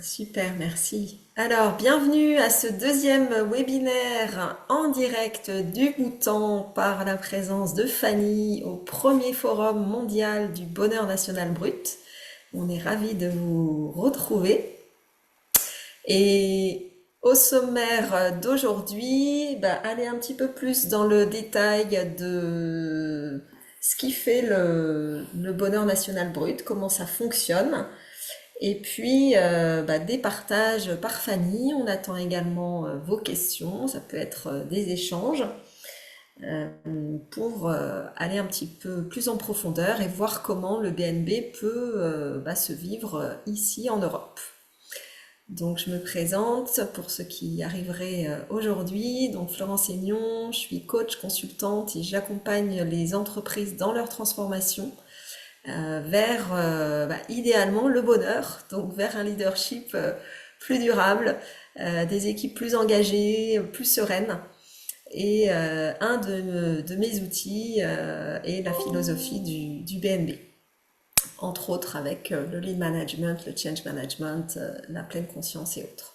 Super, merci. Alors, bienvenue à ce deuxième webinaire en direct du Bhoutan par la présence de Fanny au premier forum mondial du bonheur national brut. On est ravis de vous retrouver. Et au sommaire d'aujourd'hui, aller un petit peu plus dans le détail de ce qui fait le bonheur national brut, comment ça fonctionne. Et puis, des partages par Fanny. On attend également vos questions. Ça peut être des échanges euh, pour aller un petit peu plus en profondeur et voir comment le BNB peut se vivre ici en Europe. Donc, je me présente pour ceux qui arriveraient aujourd'hui. Donc, Florence Aignon, je suis coach consultante et j'accompagne les entreprises dans leur transformation vers idéalement le bonheur, donc vers un leadership plus durable, des équipes plus engagées, plus sereines. Et un de mes outils est la philosophie du BNB, entre autres avec le lean management, le change management, la pleine conscience et autres.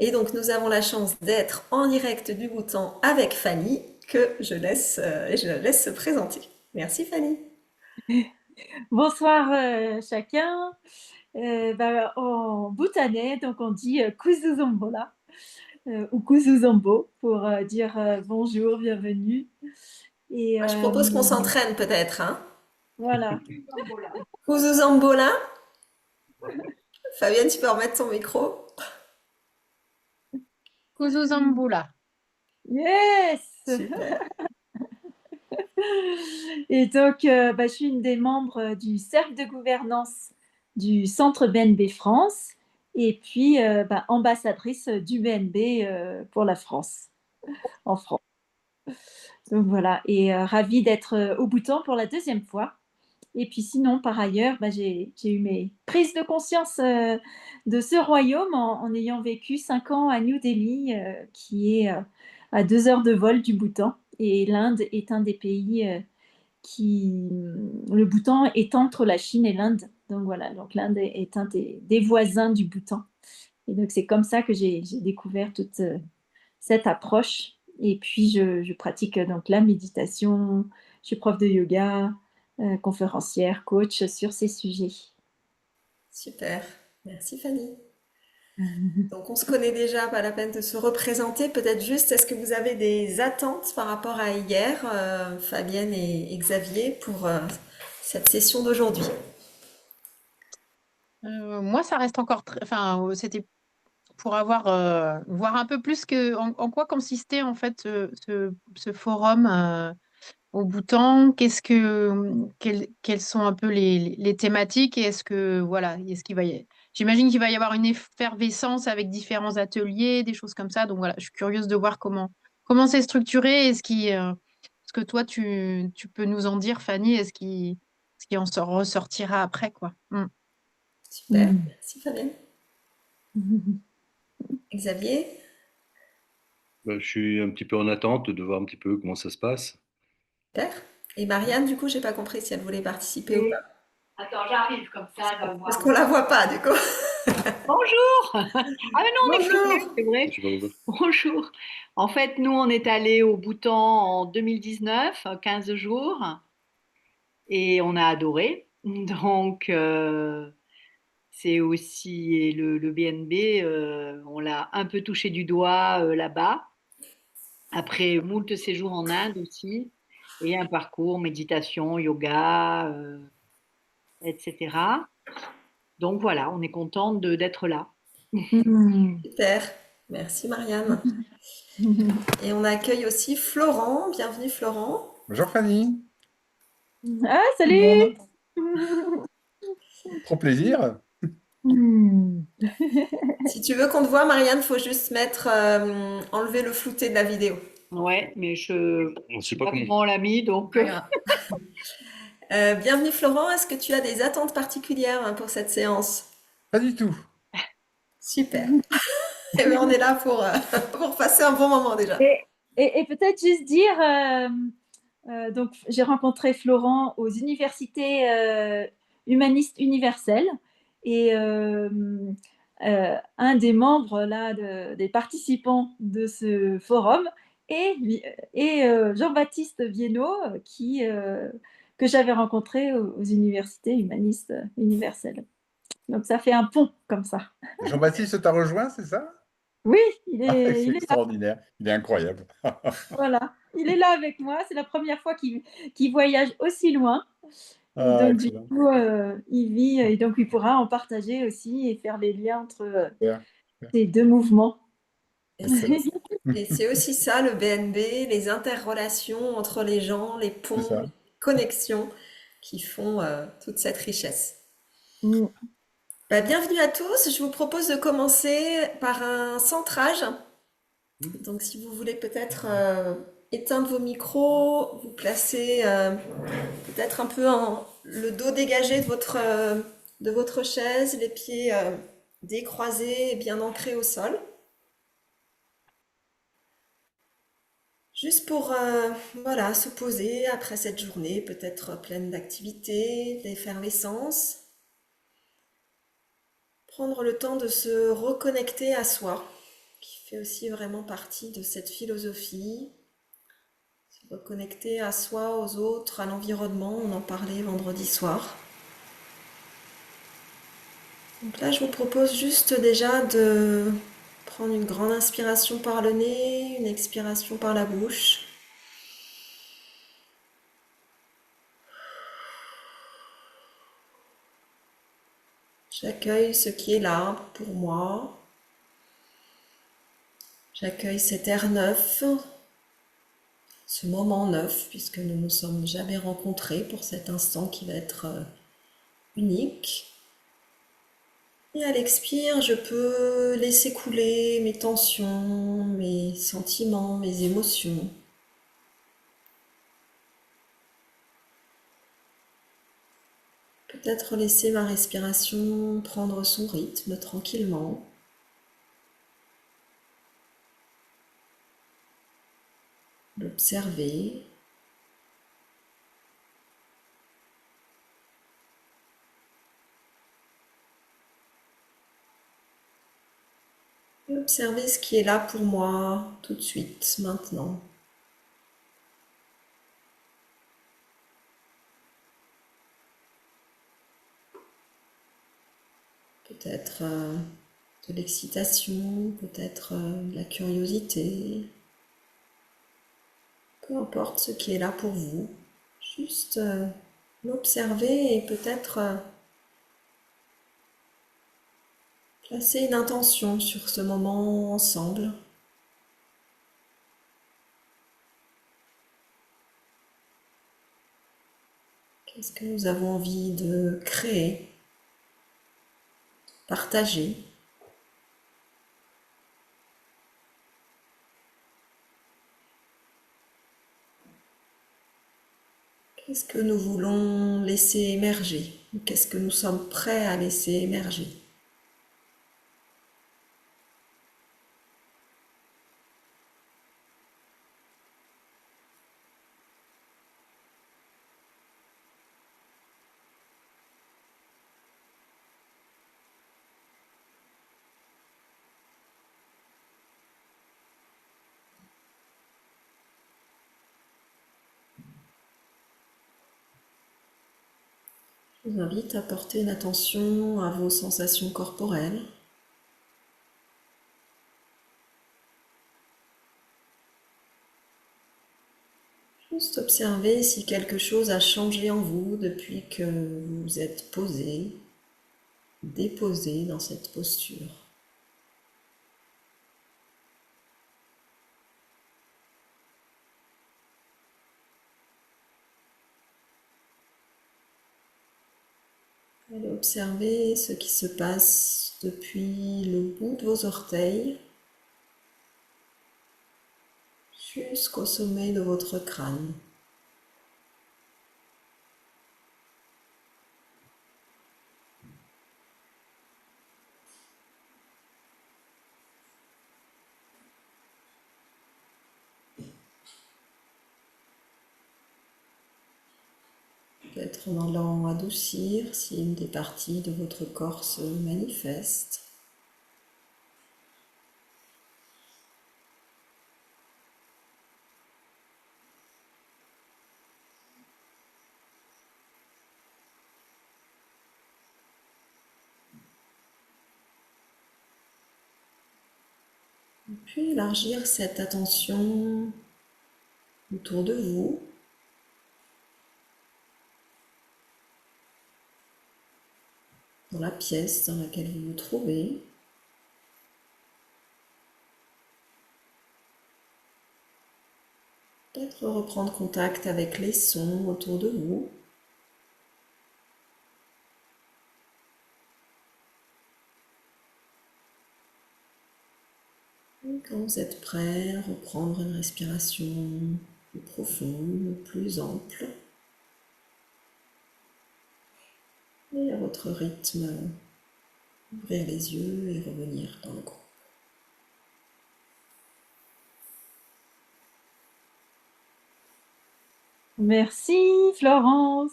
Et donc nous avons la chance d'être en direct du Bhoutan avec Fanny, que je laisse se présenter. Merci Fanny. Bonsoir chacun. En bhoutanais, donc on dit Kuzuzombola ou Kuzuzombo pour dire bonjour, bienvenue. Et Je propose qu'on s'entraîne peut-être, hein. voilà. Kuzuzambola. Fabienne, tu peux remettre ton micro. Kuzuzambula. Yes! Super. Et donc, je suis une des membres du cercle de gouvernance du Centre BNB France et puis ambassadrice du BNB pour la France, en France. Donc voilà, et ravie d'être au Bhoutan pour la deuxième fois. Et puis sinon, par ailleurs, j'ai eu mes prises de conscience de ce royaume en ayant vécu 5 ans à New Delhi, qui est à 2 heures de vol du Bhoutan. Et l'Inde est un des pays le Bhoutan est entre la Chine et l'Inde. Donc voilà, donc l'Inde est un des voisins du Bhoutan. Et donc c'est comme ça que j'ai découvert toute cette approche. Et puis, je pratique donc la méditation, je suis prof de yoga, conférencière, coach sur ces sujets. Super. Merci Fanny. Donc on se connaît déjà, pas la peine de se représenter. Peut-être juste, est-ce que vous avez des attentes par rapport à hier, Fabienne et Xavier, pour cette session d'aujourd'hui? Moi, ça reste encore enfin, c'était pour voir un peu plus en quoi consistait en fait ce forum au Bhoutan. Quelles sont un peu les thématiques et est-ce que voilà, est-ce qu'il va j'imagine qu'il va y avoir une effervescence avec différents ateliers, des choses comme ça. Donc voilà, je suis curieuse de voir comment c'est structuré et ce que toi tu peux nous en dire, Fanny, ce qui en ressortira après quoi. Mm. Super. Merci Fabienne. Xavier? Je suis un petit peu en attente de voir un petit peu comment ça se passe. Super. Et Marianne, du coup, j'ai pas compris si elle voulait participer ou Et- pas. Attends, j'arrive comme ça, elle va Parce voir. qu'on la voit pas, du coup. Bonjour! Ah mais non, on est Bonjour. filmé, c'est vrai. Je sais pas pourquoi. Bonjour. En fait, nous, on est allés au Bhoutan en 2019, 15 jours, et on a adoré. Donc, c'est aussi et le BNB, on l'a un peu touché du doigt là-bas. Après moult séjours en Inde aussi, et un parcours méditation, yoga, etc. Donc voilà, on est contente d'être là. Super. Merci Marianne. Et on accueille aussi Florent. Bienvenue Florent. Bonjour Fanny, Ah, tout le monde. salut! Trop plaisir. Si tu veux qu'on te voit, Marianne, faut juste enlever le flouté de la vidéo. Ouais, mais je On ne sais sait pas pas comment. comment on l'a mis, donc Bienvenue Florent. Est-ce que tu as des attentes particulières pour cette séance? Pas du tout. Super. Et bien, on est là pour passer un bon moment déjà. Et, et peut-être juste dire, donc j'ai rencontré Florent aux universités humanistes universelles et un des membres là, des participants de ce forum et Jean-Baptiste Viennot, que j'avais rencontré aux universités humanistes universelles. Donc ça fait un pont comme ça. Jean-Baptiste t'a rejoint, c'est ça? Oui, Ah, c'est il est là, extraordinaire. Il est incroyable. voilà. Il est là avec moi. C'est la première fois qu'il voyage aussi loin. Et Ah, donc, du excellent. coup, il vit et donc il pourra en partager aussi et faire les liens entre Super, super. ces deux mouvements. Et Excellent. c'est aussi ça le BNB, les interrelations entre les gens, les C'est ponts, les ça. connexions qui font toute cette richesse. Mm. Bah, bienvenue à tous. Je vous propose de commencer par un centrage. Donc, si vous voulez peut-être éteindre vos micros, vous placer peut-être un peu le dos dégagé de votre chaise, les pieds décroisés et bien ancrés au sol. Juste pour voilà, se poser après cette journée, peut-être pleine d'activité, d'effervescence. Prendre le temps de se reconnecter à soi, qui fait aussi vraiment partie de cette philosophie. Se reconnecter à soi, aux autres, à l'environnement, on en parlait vendredi soir. Donc là, je vous propose juste déjà de prendre une grande inspiration par le nez, une expiration par la bouche. J'accueille ce qui est là pour moi. J'accueille cet air neuf, ce moment neuf, puisque nous ne nous sommes jamais rencontrés pour cet instant qui va être unique. Et à l'expire, je peux laisser couler mes tensions, mes sentiments, mes émotions. Peut-être laisser ma respiration prendre son rythme tranquillement. L'observer. Et observer ce qui est là pour moi tout de suite, maintenant. Peut-être de l'excitation, peut-être de la curiosité. Peu importe ce qui est là pour vous. Juste l'observer et peut-être placer une intention sur ce moment ensemble. Qu'est-ce que nous avons envie de créer, partager? Qu'est-ce que nous voulons laisser émerger? Qu'est-ce que nous sommes prêts à laisser émerger? Je vous invite à porter une attention à vos sensations corporelles. Juste observer si quelque chose a changé en vous depuis que vous vous êtes posé, déposé dans cette posture. Allez observer ce qui se passe depuis le bout de vos orteils jusqu'au sommet de votre crâne. Peut-être en allant adoucir si une des parties de votre corps se manifeste. Puis élargir cette attention autour de vous. Dans la pièce dans laquelle vous vous trouvez. Peut-être reprendre contact avec les sons autour de vous. Et quand vous êtes prêt, reprendre une respiration plus profonde, plus ample. Et à votre rythme, ouvrir les yeux et revenir dans le groupe. Merci Florence.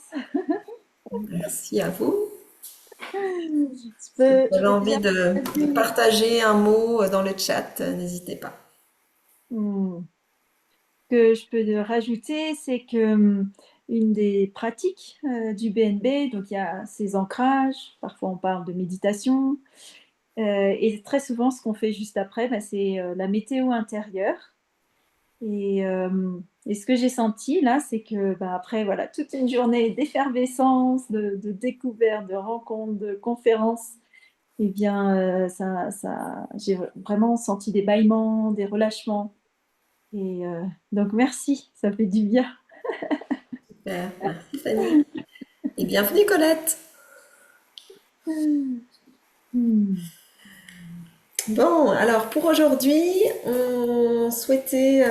Merci à vous. Je Si peux, vous je avez peux envie déjà de partager un mot dans le chat, n'hésitez pas. Hmm. Que je peux rajouter, c'est que une des pratiques du BNB, donc il y a ces ancrages, parfois on parle de méditation, et très souvent ce qu'on fait juste après, bah, c'est la météo intérieure. Et ce que j'ai senti là, c'est que bah, après voilà, toute une journée d'effervescence, de découvertes, de rencontres, de conférences, eh bien, j'ai vraiment senti des bâillements, des relâchements. Et donc merci, ça fait du bien. Super, merci Fanny. Et bienvenue Colette. Hmm. Bon, alors pour aujourd'hui, on souhaitait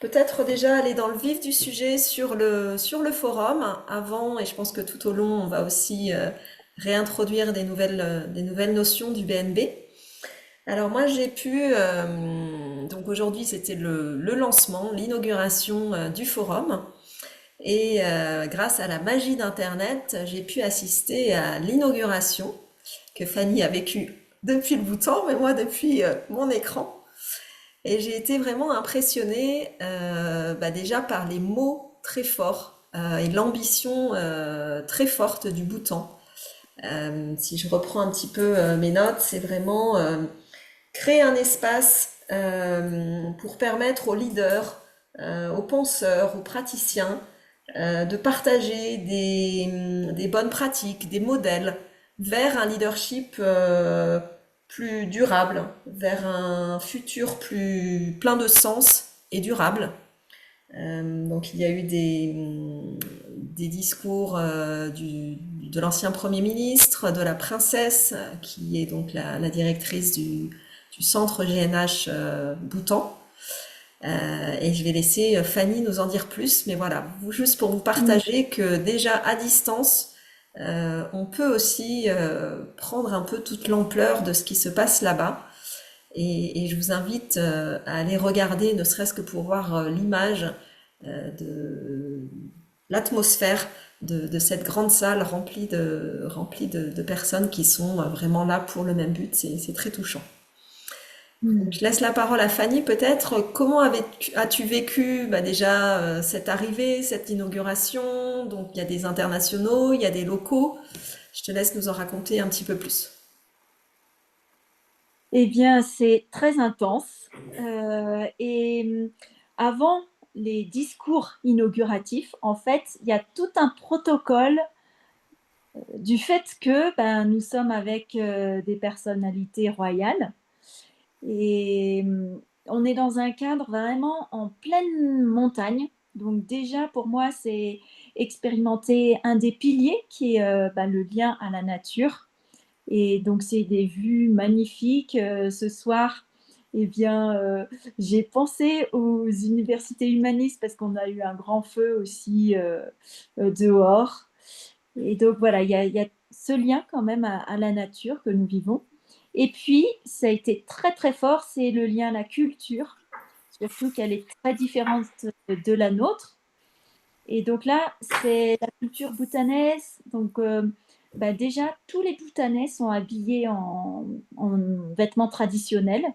peut-être déjà aller dans le vif du sujet sur le forum avant, et je pense que tout au long, on va aussi réintroduire des nouvelles notions du BNB. Alors moi, j'ai pu, donc aujourd'hui, c'était le lancement, l'inauguration du forum. Et grâce à la magie d'Internet, j'ai pu assister à l'inauguration que Fanny a vécue depuis le bout de temps, mais moi depuis mon écran. Et j'ai été vraiment impressionnée déjà par les mots très forts et l'ambition très forte du Bhoutan. Si je reprends un petit peu mes notes, c'est vraiment créer un espace pour permettre aux leaders, aux penseurs, aux praticiens de partager des bonnes pratiques, des modèles vers un leadership plus durable, vers un futur plus plein de sens et durable. Donc il y a eu des discours de l'ancien Premier ministre, de la princesse, qui est donc la directrice du centre GNH Bhoutan. Et je vais laisser Fanny nous en dire plus, mais voilà, juste pour vous partager que déjà à distance, on peut aussi prendre un peu toute l'ampleur de ce qui se passe là-bas. Et je vous invite à aller regarder, ne serait-ce que pour voir l'image de l'atmosphère de cette grande salle remplie de personnes qui sont vraiment là pour le même but. C'est très touchant. Hmm. Je laisse la parole à Fanny peut-être. Comment as-tu vécu déjà cette arrivée, cette inauguration? Donc il y a des internationaux, il y a des locaux. Je te laisse nous en raconter un petit peu plus. Eh bien, c'est très intense. Avant les discours inauguratifs, en fait, il y a tout un protocole du fait que ben, nous sommes avec des personnalités royales et on est dans un cadre vraiment en pleine montagne. Donc déjà, pour moi, c'est expérimenter un des piliers qui est ben, le lien à la nature. Et donc, c'est des vues magnifiques. Ce soir, eh bien, j'ai pensé aux universités humanistes parce qu'on a eu un grand feu aussi dehors. Et donc, voilà, il y a ce lien quand même à la nature que nous vivons. Et puis, ça a été très, très fort, c'est le lien à la culture, surtout qu'elle est très différente de la nôtre. Et donc là, c'est la culture bhoutanaise. Donc, bah déjà, tous les Bhoutanais sont habillés en vêtements traditionnels.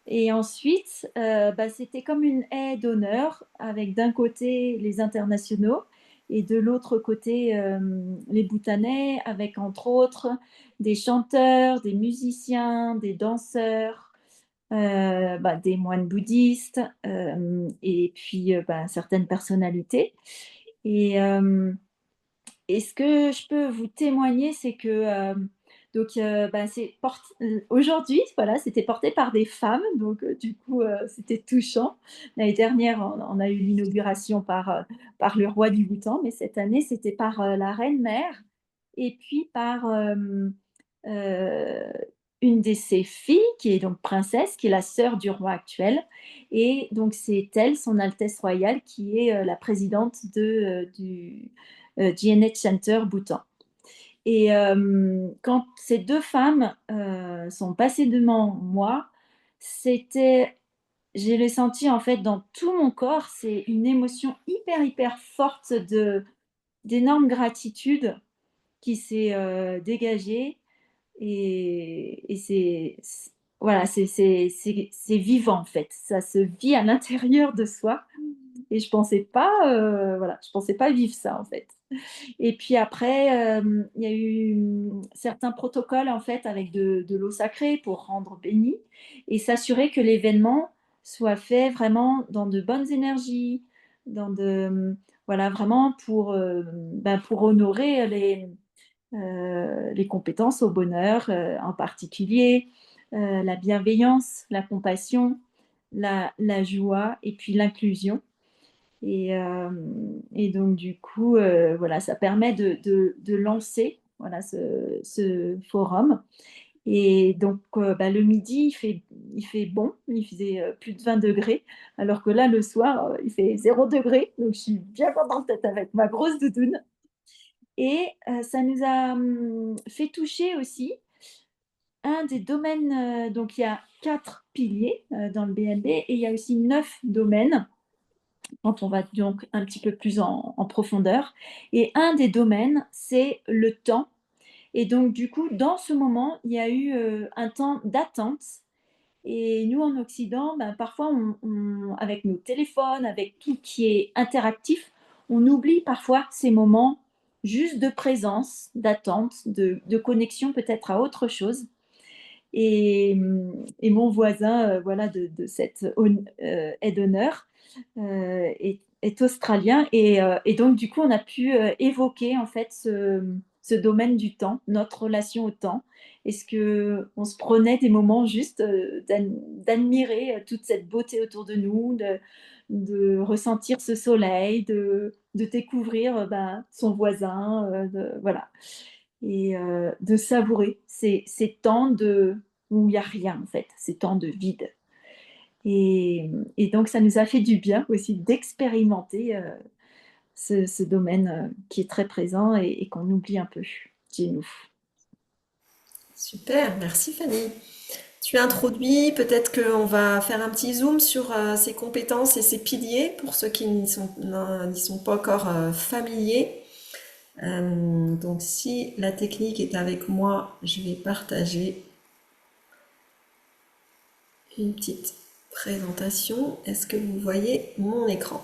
Et ensuite, bah, c'était comme une haie d'honneur avec d'un côté les internationaux et de l'autre côté les Bhoutanais avec entre autres des chanteurs, des musiciens, des danseurs, des moines bouddhistes et puis certaines personnalités. Et, et ce que je peux vous témoigner, c'est que aujourd'hui, voilà, c'était porté par des femmes, donc du coup, c'était touchant. L'année dernière, on a eu l'inauguration par le roi du Bhoutan, mais cette année, c'était par la reine-mère et puis par euh, une de ses filles, qui est donc princesse, qui est la sœur du roi actuel. Et donc, c'est elle, Son Altesse Royale, qui est la présidente du GNH Center Bhoutan. Et quand ces deux femmes sont passées devant moi, je l'ai senti en fait dans tout mon corps, c'est une émotion hyper, hyper forte d'énorme gratitude qui s'est dégagée. Et voilà, c'est vivant en fait, ça se vit à l'intérieur de soi. Et je pensais pas vivre ça en fait. Et puis après, il y a eu certains protocoles en fait avec de l'eau sacrée pour rendre béni et s'assurer que l'événement soit fait vraiment dans de bonnes énergies, voilà, vraiment pour honorer les compétences au bonheur en particulier, la bienveillance, la compassion, la joie et puis l'inclusion. Et donc, du coup, voilà, ça permet de lancer voilà, ce forum. Et donc, le midi, il fait bon, il faisait plus de 20 degrés, alors que là, le soir, il fait 0 degré. Donc, je suis bien contente d'être avec ma grosse doudoune. Et ça nous a fait toucher aussi un des domaines. Donc, il y a 4 piliers dans le BNB et il y a aussi 9 domaines quand on va donc un petit peu plus en profondeur. Et un des domaines, c'est le temps. Et donc, du coup, dans ce moment, il y a eu un temps d'attente. Et nous, en Occident, parfois, avec nos téléphones, avec tout qui est interactif, on oublie parfois ces moments juste de présence, d'attente, de connexion peut-être à autre chose. Et mon voisin voilà, de cette aide-honneur est australien. Et donc, du coup, on a pu évoquer en fait ce domaine du temps, notre relation au temps. Est-ce qu'on se prenait des moments juste d'admirer toute cette beauté autour de nous, de ressentir ce soleil, de découvrir son voisin, voilà. Et de savourer ces temps où il n'y a rien en fait, ces temps de vide. Et donc ça nous a fait du bien aussi d'expérimenter ce domaine qui est très présent et qu'on oublie un peu chez nous. Super, merci Fanny. Tu as introduit, peut-être qu'on va faire un petit zoom sur ses compétences et ses piliers pour ceux qui n'y sont pas encore familiers. Donc si la technique est avec moi, je vais partager une petite présentation. Est-ce que vous voyez mon écran?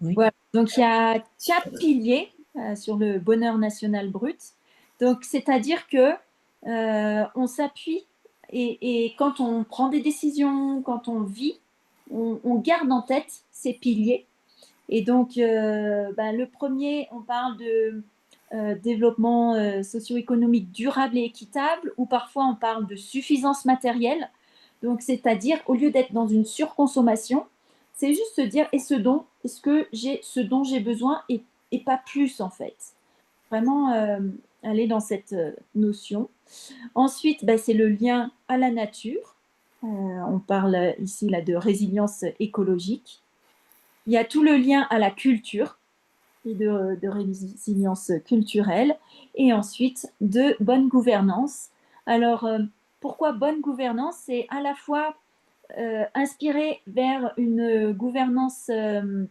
Oui. Voilà. Donc il y a 4 piliers sur le bonheur national brut. Donc c'est-à-dire que on s'appuie et quand on prend des décisions, quand on vit, on garde en tête ces piliers. Et donc, le premier, on parle de développement socio-économique durable et équitable, ou parfois on parle de suffisance matérielle. Donc, c'est-à-dire, au lieu d'être dans une surconsommation, c'est juste se dire, est-ce que j'ai ce dont j'ai besoin et pas plus, en fait. Vraiment aller dans cette notion. Ensuite, c'est le lien à la nature. On parle ici là, de résilience écologique. Il y a tout le lien à la culture et de résilience culturelle, et ensuite de bonne gouvernance. Alors, pourquoi bonne gouvernance? C'est à la fois inspiré vers une gouvernance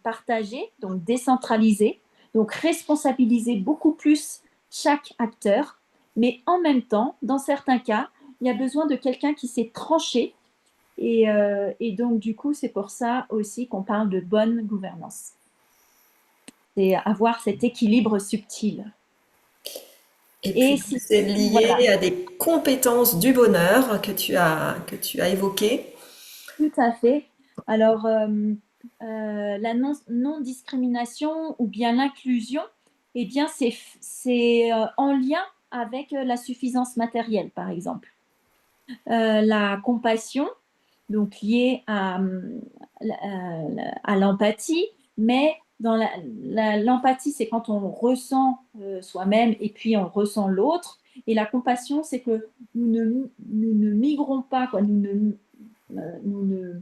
partagée, donc décentralisée, donc responsabiliser beaucoup plus chaque acteur, mais en même temps, dans certains cas, il y a besoin de quelqu'un qui sait trancher. Et donc, du coup, c'est pour ça aussi qu'on parle de bonne gouvernance. C'est avoir cet équilibre subtil. Et Et puis, si, c'est lié voilà, à des compétences du bonheur que tu as évoquées. tout à fait. Alors, la non-discrimination ou bien l'inclusion, eh bien, c'est en lien avec la suffisance matérielle, par exemple. La compassion, donc liée à l'empathie, mais l'empathie, c'est quand on ressent soi-même et puis on ressent l'autre. Et la compassion, c'est que nous ne migrons pas, quoi, nous ne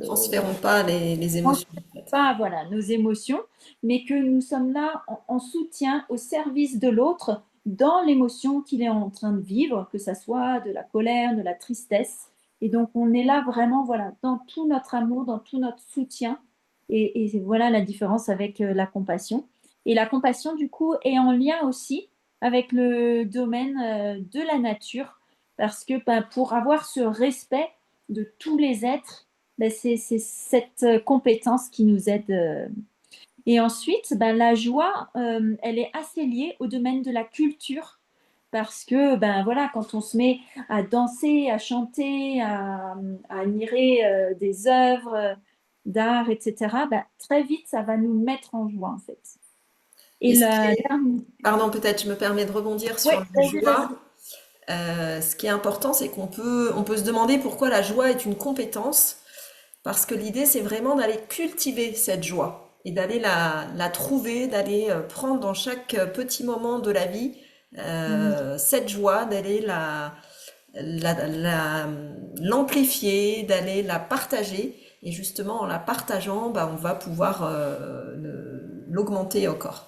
Transférons pas les émotions, en fait. pas voilà, nos émotions, mais que nous sommes là en soutien, au service de l'autre, dans l'émotion qu'il est en train de vivre, que ça soit de la colère, de la tristesse. Et donc, on est là vraiment, voilà, dans tout notre amour, dans tout notre soutien. Et voilà la différence avec la compassion. Et la compassion, du coup, est en lien aussi avec le domaine de la nature, parce que ben, pour avoir ce respect de tous les êtres, ben, c'est cette compétence qui nous aide. Et ensuite, ben, la joie, elle est assez liée au domaine de la culture parce que ben, voilà, quand on se met à danser, à chanter, à admirer des œuvres d'art, etc., ben, très vite, ça va nous mettre en joie en fait. Et Et ce qui la est, dernière... pardon, peut-être je me permets de rebondir Oui, sur la vas-y, vas-y. joie. Ce qui est important, c'est qu'on peut se demander pourquoi la joie est une compétence, parce que l'idée, c'est vraiment d'aller cultiver cette joie et d'aller la trouver, d'aller prendre dans chaque petit moment de la vie cette joie, d'aller l'amplifier, d'aller la partager. Et justement, en la partageant, bah, on va pouvoir l'augmenter encore.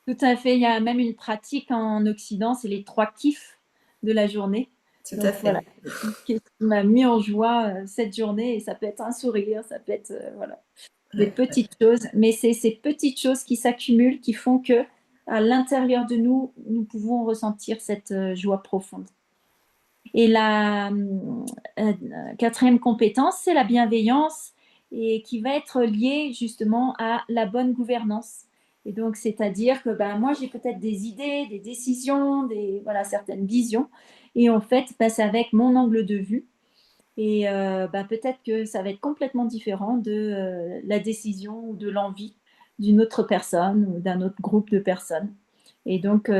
Tout à fait. Il y a même une pratique en Occident, c'est les 3 kiffs de la journée. Tout à Donc voilà, fait. qu'est-ce qui m'a mis en joie cette journée? Et ça peut être un sourire, ça peut être voilà, des Ouais. petites choses. Mais c'est ces petites choses qui s'accumulent, qui font que à l'intérieur de nous, nous pouvons ressentir cette joie profonde. Et la quatrième compétence, c'est la bienveillance et qui va être liée justement à la bonne gouvernance. Et donc, c'est-à-dire que ben, moi, j'ai peut-être des idées, des décisions, voilà, certaines visions. Et en fait, ben, c'est avec mon angle de vue. Et ben, peut-être que ça va être complètement différent de la décision ou de l'envie d'une autre personne ou d'un autre groupe de personnes. Et donc,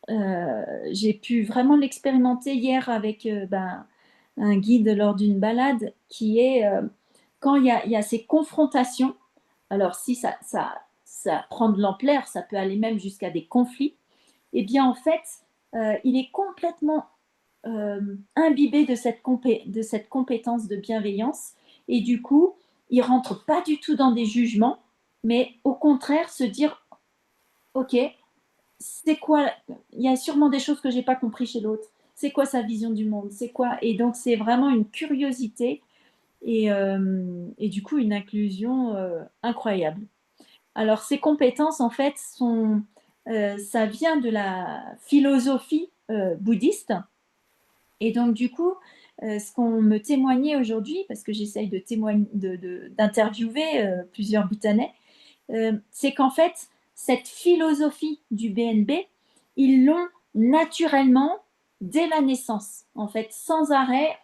j'ai pu vraiment l'expérimenter hier avec ben, un guide lors d'une balade qui est quand il y a ces confrontations, alors si ça prend de l'ampleur, ça peut aller même jusqu'à des conflits, et bien en fait, il est complètement imbibé de cette compétence de bienveillance et du coup, il rentre pas du tout dans des jugements, mais au contraire se dire, ok, c'est quoi, il y a sûrement des choses que j'ai pas compris chez l'autre. C'est quoi sa vision du monde? C'est quoi? Et donc, c'est vraiment une curiosité et du coup, une inclusion incroyable. Alors, ces compétences, en fait, ça vient de la philosophie bouddhiste. Et donc, du coup, ce qu'on me témoignait aujourd'hui, parce que j'essaye d'interviewer plusieurs Bhoutanais, c'est qu'en fait, cette philosophie du BNB, ils l'ont naturellement dès la naissance. En fait, sans arrêt,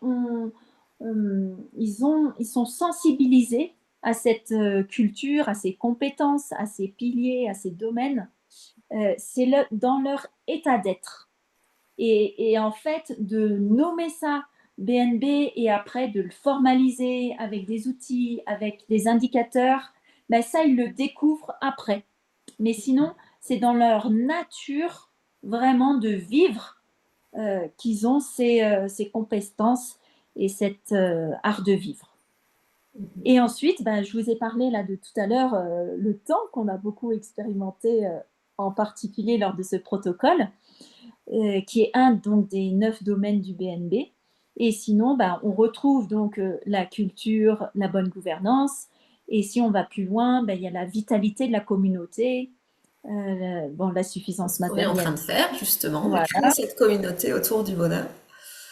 ils sont sensibilisés à cette culture, à ces compétences, à ces piliers, à ces domaines. C'est dans leur état d'être. Et en fait, de nommer ça BNB et après de le formaliser avec des outils, avec des indicateurs, ben ça, ils le découvrent après. Mais sinon, c'est dans leur nature vraiment de vivre qu'ils ont ces compétences et cet art de vivre. Et ensuite, ben, je vous ai parlé là de tout à l'heure, le temps qu'on a beaucoup expérimenté, en particulier lors de ce protocole qui est un donc, des 9 domaines du BNB. Et sinon, ben, on retrouve donc la culture, la bonne gouvernance. Et si on va plus loin, ben, il y a la vitalité de la communauté, bon, la C'est suffisance ce qu'on est en train matérielle. de faire, justement, de Voilà, créer cette communauté autour du bonheur.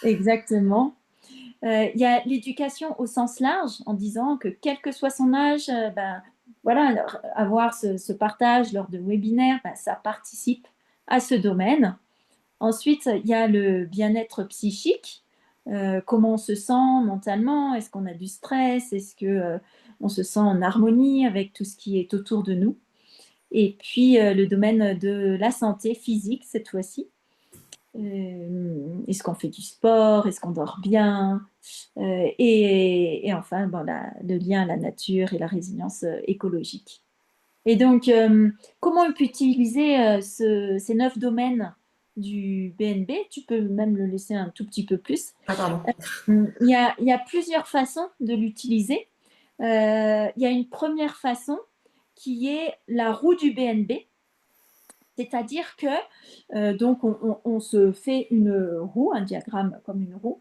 exactement. Il y a l'éducation au sens large, en disant que quel que soit son âge, ben, voilà, avoir ce partage lors de webinaires, ben, ça participe à ce domaine. Ensuite, il y a le bien-être psychique. Comment on se sent mentalement? Est-ce qu'on a du stress? Est-ce que on se sent en harmonie avec tout ce qui est autour de nous? Et puis, le domaine de la santé physique, cette fois-ci. Est-ce qu'on fait du sport? Est-ce qu'on dort bien? Et enfin, bon, le lien à la nature et la résilience écologique. Et donc, comment on peut utiliser ces 9 domaines du BNB? Tu peux même le laisser un tout petit peu plus. Ah, pardon. Il y a plusieurs façons de l'utiliser. Il y a une première façon qui est la roue du BNB. C'est-à-dire que donc on se fait une roue, un diagramme comme une roue,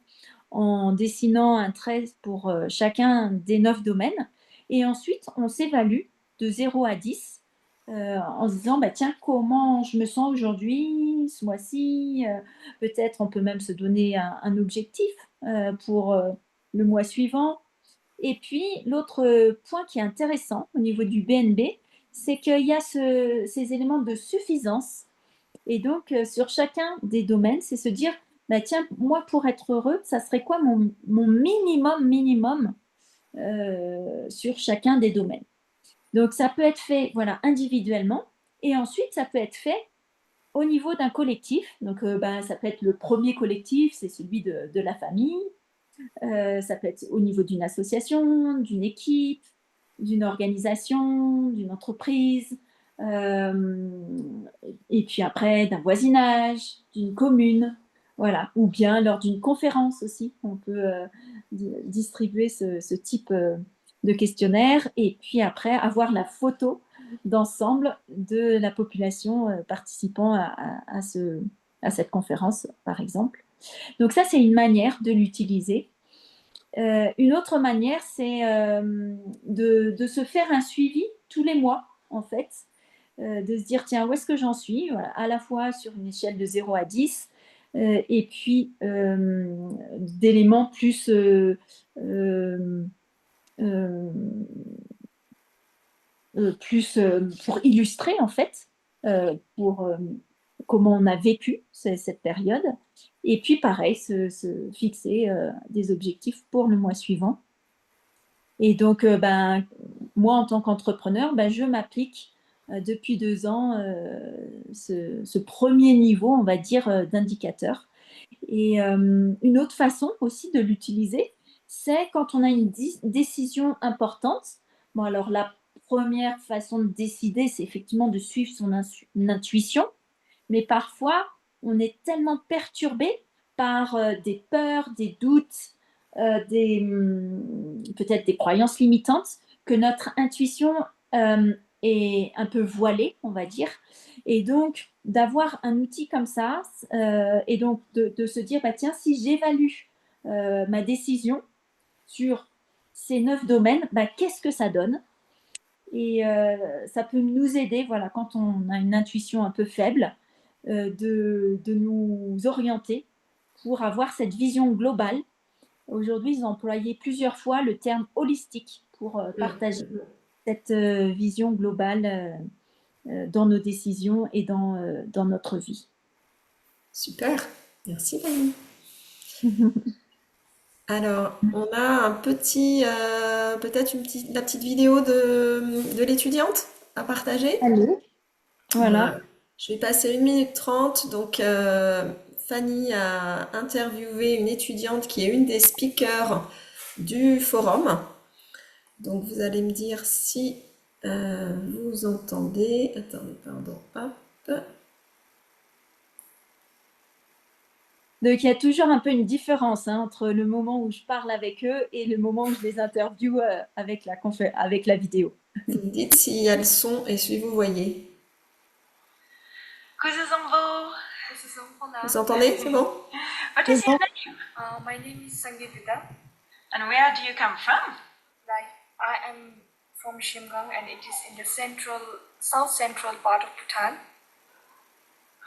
en dessinant un trait pour chacun des 9 domaines. Et ensuite, on s'évalue de 0 à 10 en se disant, bah, tiens, comment je me sens aujourd'hui, ce mois-ci. Peut-être on peut même se donner un objectif pour le mois suivant. Et puis, l'autre point qui est intéressant au niveau du BNB, c'est qu'il y a ces éléments de suffisance. Et donc, sur chacun des domaines, c'est se dire, bah, tiens, moi, pour être heureux, ça serait quoi mon minimum sur chacun des domaines. Donc, ça peut être fait voilà, individuellement. Et ensuite, ça peut être fait au niveau d'un collectif. Donc, bah, ça peut être le premier collectif, c'est celui de la famille. Ça peut être au niveau d'une association, d'une équipe, d'une organisation, d'une entreprise, euh, et puis après d'un voisinage, d'une commune, voilà. Ou bien lors d'une conférence aussi, on peut distribuer ce type de questionnaire et puis après avoir la photo d'ensemble de la population participant à cette conférence, par exemple. Donc ça, c'est une manière de l'utiliser. Une autre manière, c'est de se faire un suivi tous les mois, en fait, de se dire, tiens, où est-ce que j'en suis? Voilà, à la fois sur une échelle de 0 à 10, et puis d'éléments plus euh, euh, pour illustrer, en fait, pour comment on a vécu cette période. Et puis, pareil, se fixer des objectifs pour le mois suivant. Et donc, ben, moi, en tant qu'entrepreneur, ben, je m'applique depuis 2 ans ce premier niveau, on va dire, d'indicateur. Et une autre façon aussi de l'utiliser, c'est quand on a une décision importante. Bon, alors la première façon de décider, c'est effectivement de suivre son intuition, mais parfois, on est tellement perturbé par des peurs, des doutes, peut-être des croyances limitantes, que notre intuition est un peu voilée, on va dire. Et donc, d'avoir un outil comme ça, et donc de se dire, bah, tiens, si j'évalue ma décision sur ces 9 domaines, bah, qu'est-ce que ça donne? Et ça peut nous aider, voilà, quand on a une intuition un peu faible, de nous orienter pour avoir cette vision globale. Aujourd'hui, ils ont employé plusieurs fois le terme holistique pour partager cette vision globale dans nos décisions et dans notre vie. Super, merci Fanny. Alors, on a un petit, peut-être la petite vidéo de l'étudiante à partager. Allez, voilà. Je vais passer 1 minute 30. Donc, Fanny a interviewé une étudiante qui est une des speakers du forum. Donc, vous allez me dire si vous entendez. Attendez, pardon. Hop. Donc, il y a toujours un peu une différence entre le moment où je parle avec eux et le moment où je les interviewe avec la vidéo. Vous me dites s'il y a le son et si vous voyez. Vous entendez? C'est bon? What is your name? My name is Sangeeta. And where do you come from? Like I am from Shimgang, and it is in the south central part of Bhutan.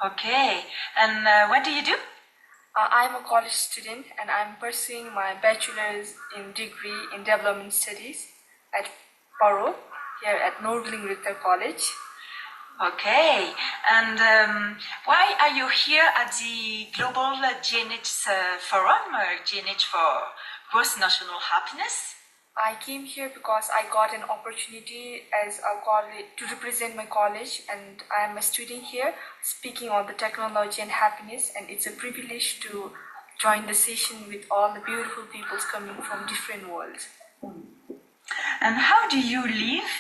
Okay. And what do you do? I'm a college student, and I'm pursuing my bachelor's in degree in development studies at Paro. here at Nordling Richter College. Okay, and why are you here at the Global GNH Forum, GNH for Gross National Happiness? I came here because I got an opportunity as a college to represent my college, and I am a student here speaking on the technology and happiness, and it's a privilege to join the session with all the beautiful people coming from different worlds. And how do you live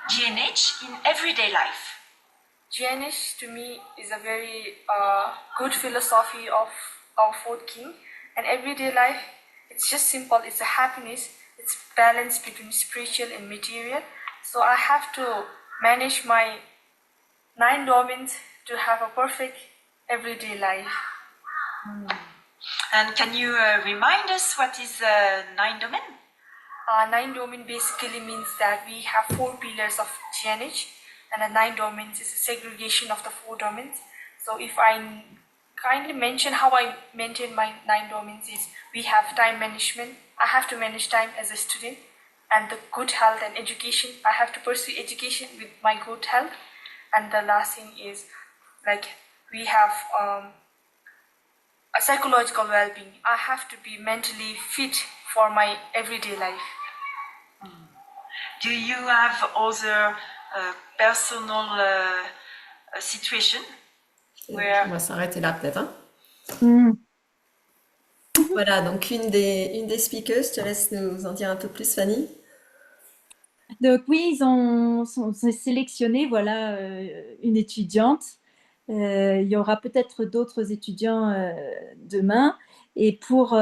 GNH in everyday life? GNH to me is a very good philosophy of working, and everyday life, it's just simple, it's a happiness, it's balance between spiritual and material. So I have to manage my 9 domains to have a perfect everyday life. And can you remind us what is 9 domain? 9 domain basically means that we have 4 pillars of GNH, and the 9 domains is a segregation of the 4 domains. So if I kindly mention how I maintain my 9 domains is, we have time management. I have to manage time as a student, and the good health and education. I have to pursue education with my good health. And the last thing is, like, we have a psychological well-being. I have to be mentally fit for my everyday life. Do you have other personal situation On where va s'arrêter là peut-être, hein. Mm. Voilà, donc une des speakers, je te laisse nous en dire un peu plus, Fanny. Donc oui, ils ont sélectionné voilà, une étudiante. Il y aura peut-être d'autres étudiants demain. Et pour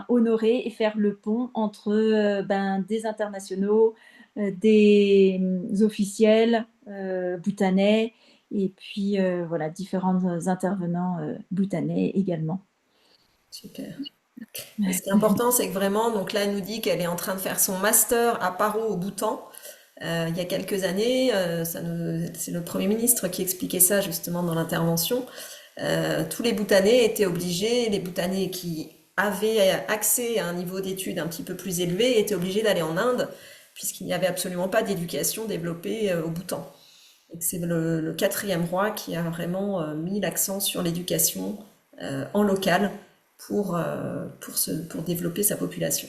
honorer et faire le pont entre des internationaux, des officiels bhoutanais et puis voilà, différents intervenants bhoutanais également. Super. Et ce qui est important, c'est que vraiment, donc là, elle nous dit qu'elle est en train de faire son master à Paro au Bhoutan. Il y a quelques années, c'est le Premier ministre qui expliquait ça justement dans l'intervention. Tous les Bhoutanais étaient obligés, les Bhoutanais qui avaient accès à un niveau d'études un petit peu plus élevé étaient obligés d'aller en Inde, puisqu'il n'y avait absolument pas d'éducation développée au Bhoutan. Et c'est le 4e roi qui a vraiment mis l'accent sur l'éducation en local pour développer sa population.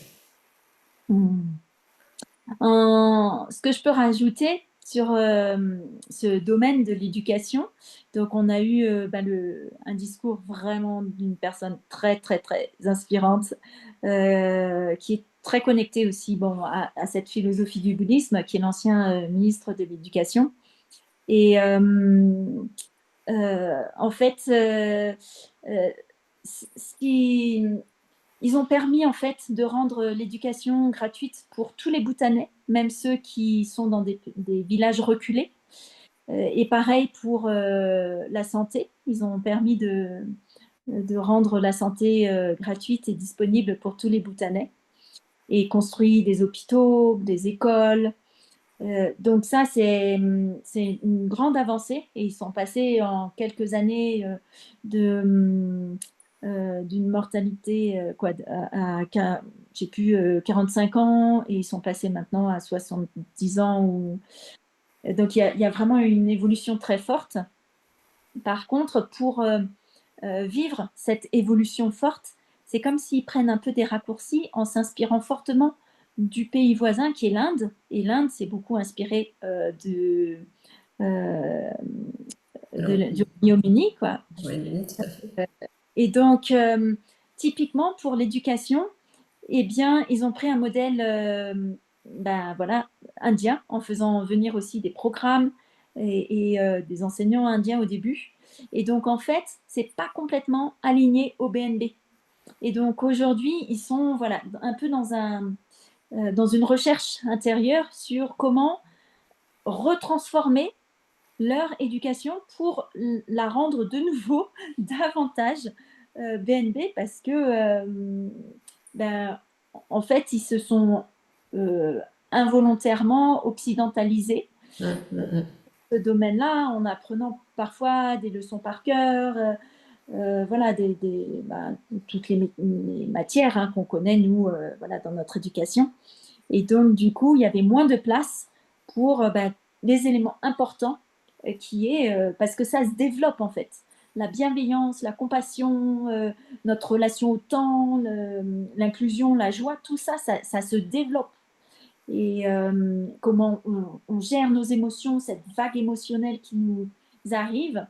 Ce que je peux rajouter sur ce domaine de l'éducation, donc on a eu un discours vraiment d'une personne très très très inspirante qui est très connectée aussi à cette philosophie du bouddhisme, qui est l'ancien ministre de l'Éducation. Et en fait, ils ont permis en fait de rendre l'éducation gratuite pour tous les Bhoutanais, même ceux qui sont dans des villages reculés. Et pareil pour la santé, ils ont permis de rendre la santé gratuite et disponible pour tous les Bhoutanais et construit des hôpitaux, des écoles. Donc ça, c'est une grande avancée et ils sont passés en quelques années d'une mortalité à 45 ans et ils sont passés maintenant à 70 ans. Donc il y a vraiment une évolution très forte. Par contre, pour vivre cette évolution forte, c'est comme s'ils prennent un peu des raccourcis en s'inspirant fortement du pays voisin qui est l'Inde. Et l'Inde s'est beaucoup inspirée du Royaume-Uni, quoi. Oui, tout à fait. Et donc, typiquement pour l'éducation, eh bien, ils ont pris un modèle indien en faisant venir aussi des programmes et des enseignants indiens au début. Et donc, en fait, c'est pas complètement aligné au BNB. Et donc, aujourd'hui, ils sont un peu dans une recherche intérieure sur comment retransformer leur éducation pour la rendre de nouveau davantage BNB parce que en fait ils se sont involontairement occidentalisés ce domaine-là en apprenant parfois des leçons par cœur, toutes les matières qu'on connaît nous dans notre éducation. Et donc du coup il y avait moins de place pour les éléments importants qui est, parce que ça se développe en fait. La bienveillance, la compassion, notre relation au temps, l'inclusion, la joie, tout ça, ça se développe. Et comment on gère nos émotions, cette vague émotionnelle qui nous arrive.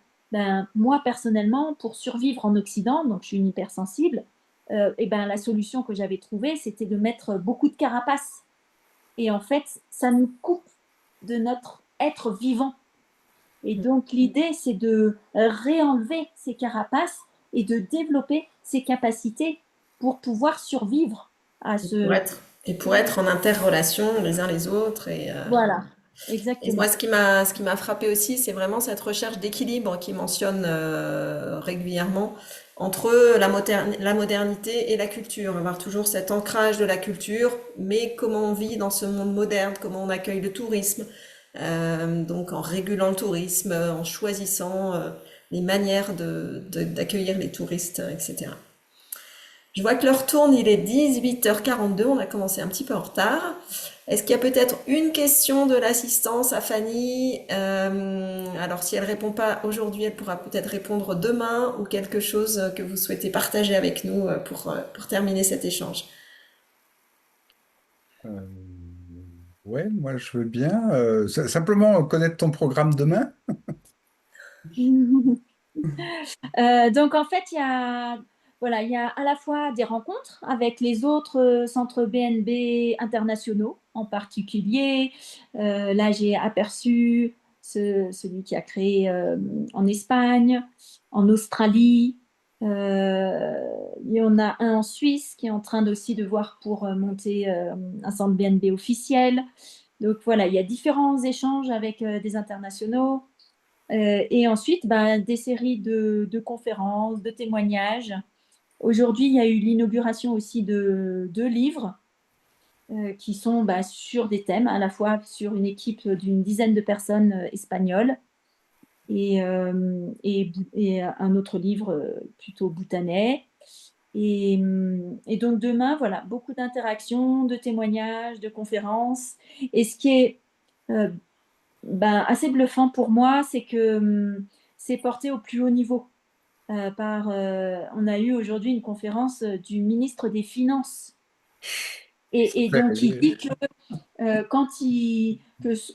Moi, personnellement, pour survivre en Occident, donc je suis une hypersensible, la solution que j'avais trouvée, c'était de mettre beaucoup de carapace. Et en fait, ça nous coupe de notre être vivant. Et donc, l'idée, c'est de réenlever ces carapaces et de développer ces capacités pour pouvoir survivre à ce... Pour être en interrelation les uns les autres. Voilà, Et exactement. moi, ce qui m'a frappé aussi, c'est vraiment cette recherche d'équilibre qu'il mentionne régulièrement entre la modernité et la culture. Avoir toujours cet ancrage de la culture, mais comment on vit dans ce monde moderne, comment on accueille le tourisme. Donc en régulant le tourisme, en choisissant les manières d'accueillir les touristes, etc. Je vois que l'heure tourne, il est 18h42, on a commencé un petit peu en retard. Est-ce qu'il y a peut-être une question de l'assistance à Fanny? Alors si elle répond pas aujourd'hui, elle pourra peut-être répondre demain, ou quelque chose que vous souhaitez partager avec nous pour terminer cet échange. Ouais, moi je veux bien. Simplement connaître ton programme demain. Donc en fait, il y a à la fois des rencontres avec les autres centres BNB internationaux en particulier. Là, j'ai aperçu celui qui a créé en Espagne, en Australie. Il y en a un en Suisse qui est en train aussi de voir pour monter un centre BNB officiel. Donc voilà, il y a différents échanges avec des internationaux. Et ensuite, des séries de conférences, de témoignages. Aujourd'hui, il y a eu l'inauguration aussi de 2 livres qui sont sur des thèmes, à la fois sur une équipe d'une dizaine de personnes espagnoles et un autre livre plutôt bhoutanais. Et donc demain, voilà, beaucoup d'interactions, de témoignages, de conférences. Et ce qui est assez bluffant pour moi, c'est que c'est porté au plus haut niveau. On a eu aujourd'hui une conférence du ministre des Finances. Et donc, il dit que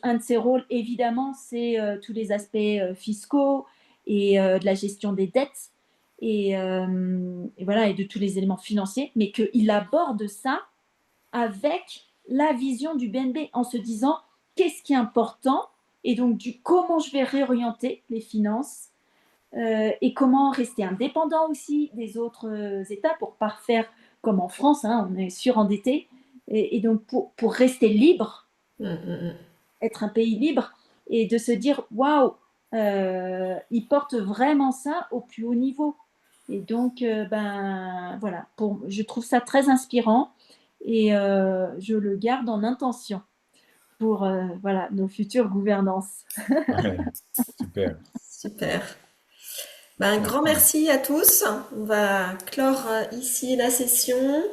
un de ses rôles, évidemment, c'est tous les aspects fiscaux et de la gestion des dettes et de tous les éléments financiers, mais qu'il aborde ça avec la vision du BNB en se disant qu'est-ce qui est important et donc comment je vais réorienter les finances et comment rester indépendant aussi des autres États pour ne pas faire comme en France, hein, on est surendetté, et donc pour rester libre, être un pays libre, et de se dire waouh, ils portent vraiment ça au plus haut niveau. Et donc, voilà, je trouve ça très inspirant et je le garde en intention pour voilà, nos futures gouvernances. Ouais, super. Super. Un grand merci à tous. On va clore ici la session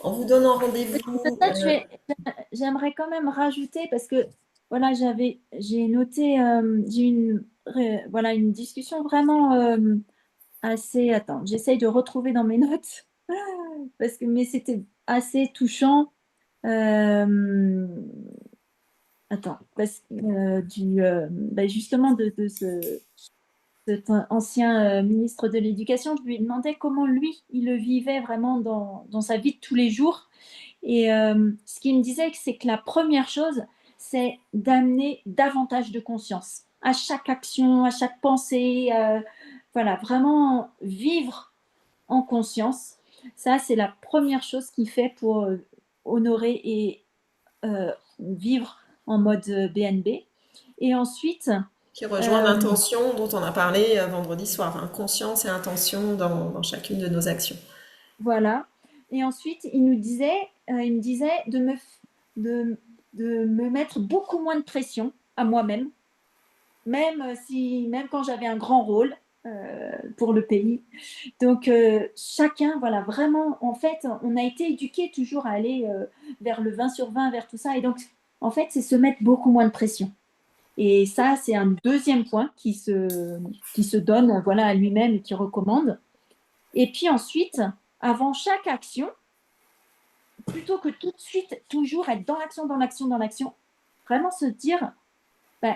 en vous donnant rendez-vous. Peut-être j'aimerais quand même rajouter parce que voilà, j'ai noté, j'ai une discussion vraiment assez. Attends, j'essaye de retrouver dans mes notes mais c'était assez touchant. Attends, justement de cet ancien ministre de l'Éducation, je lui demandais comment lui, il le vivait vraiment dans sa vie de tous les jours. Et ce qu'il me disait, c'est que la première chose, c'est d'amener davantage de conscience à chaque action, à chaque pensée. Voilà, vraiment vivre en conscience. Ça, c'est la première chose qu'il fait pour honorer et vivre en mode BNB. Et ensuite... Qui rejoint l'intention dont on a parlé vendredi soir, hein, conscience et intention dans chacune de nos actions. Voilà. Et ensuite, il me disait de me mettre beaucoup moins de pression à moi-même, même quand j'avais un grand rôle pour le pays. Donc, chacun, voilà, vraiment, en fait, on a été éduqués toujours à aller vers le 20 sur 20, vers tout ça. Et donc, en fait, c'est se mettre beaucoup moins de pression. Et ça, c'est un deuxième point qui se donne voilà, à lui-même et qui recommande. Et puis ensuite, avant chaque action, plutôt que tout de suite, toujours être dans l'action, dans l'action, dans l'action, vraiment se dire,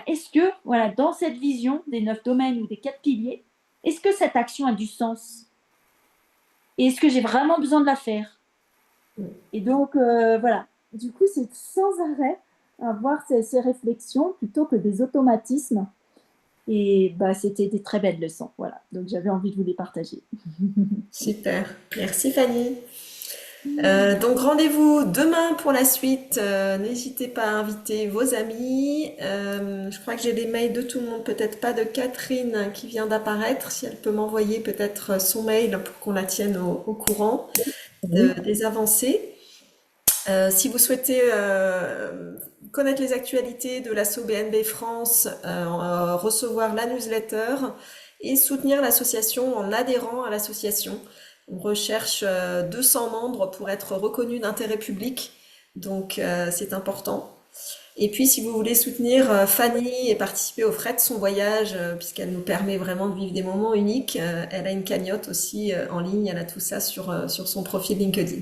est-ce que, voilà, dans cette vision des 9 domaines ou des 4 piliers, est-ce que cette action a du sens? Et est-ce que j'ai vraiment besoin de la faire? Et donc, voilà. Du coup, c'est sans arrêt avoir ces réflexions plutôt que des automatismes. Et c'était des très belles leçons. Voilà. Donc, j'avais envie de vous les partager. Super. Merci Fanny. Donc rendez-vous demain pour la suite. N'hésitez pas à inviter vos amis. Je crois que j'ai les mails de tout le monde, peut-être pas de Catherine qui vient d'apparaître. Si elle peut m'envoyer peut-être son mail pour qu'on la tienne au courant des avancées. Si vous souhaitez connaître les actualités de l'ASSO BNB France, recevoir la newsletter et soutenir l'association en adhérant à l'association. On recherche 200 membres pour être reconnus d'intérêt public, donc c'est important. Et puis si vous voulez soutenir Fanny et participer aux frais de son voyage, puisqu'elle nous permet vraiment de vivre des moments uniques, elle a une cagnotte aussi en ligne, elle a tout ça sur son profil LinkedIn.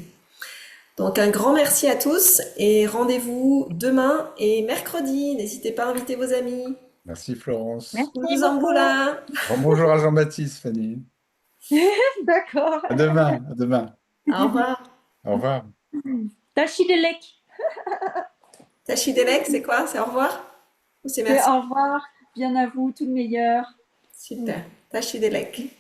Donc un grand merci à tous et rendez-vous demain et mercredi. N'hésitez pas à inviter vos amis. Merci Florence. Merci beaucoup. Zambula. Bonjour à Jean-Baptiste, Fanny. D'accord. À demain, à demain. Au revoir. Au revoir. Tachidelek. Tachidelek, c'est quoi? C'est au revoir? Ou c'est C'est merci? au revoir. Bien à vous, tout le meilleur. Super. Tachidelek.